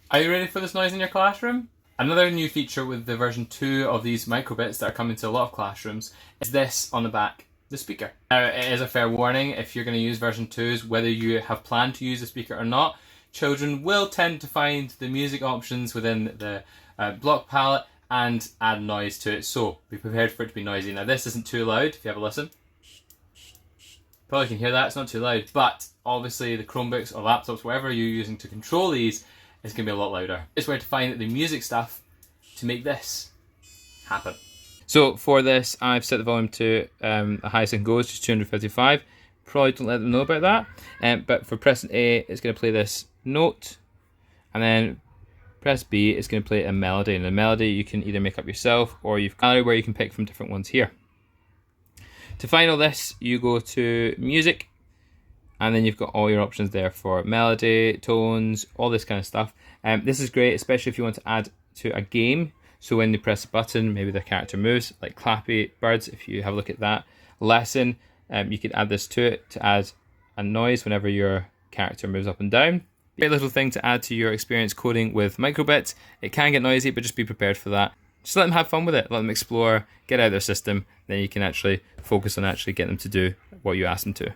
Are you ready for this noise in your classroom? Another new feature with the version 2 of these microbits that are coming to a lot of classrooms is this on the back, the speaker. Now, it is a fair warning if you're going to use version 2s, whether you have planned to use the speaker or not, children will tend to find the music options within the block palette and add noise to it, so be prepared for it to be noisy. Now, this isn't too loud if you have a listen. Probably can hear that, it's not too loud, but obviously the Chromebooks or laptops, whatever you're using to control these, is going to be a lot louder. It's where to find the music stuff to make this happen. So for this, I've set the volume to the highest it can go, is just 255. Probably don't let them know about that. But for pressing A, it's going to play this note, and then press B, it's going to play a melody. And the melody you can either make up yourself, or you've got where you can pick from different ones here. To find all this, you go to music, and then you've got all your options there for melody, tones, all this kind of stuff. This is great, especially if you want to add to a game. So when you press a button, maybe the character moves, like Clappy Birds, if you have a look at that lesson, you could add this to it to add a noise whenever your character moves up and down. Great little thing to add to your experience coding with microbits. It can get noisy, but just be prepared for that. Just let them have fun with it, let them explore, get out of their system, then you can actually focus on actually getting them to do what you ask them to.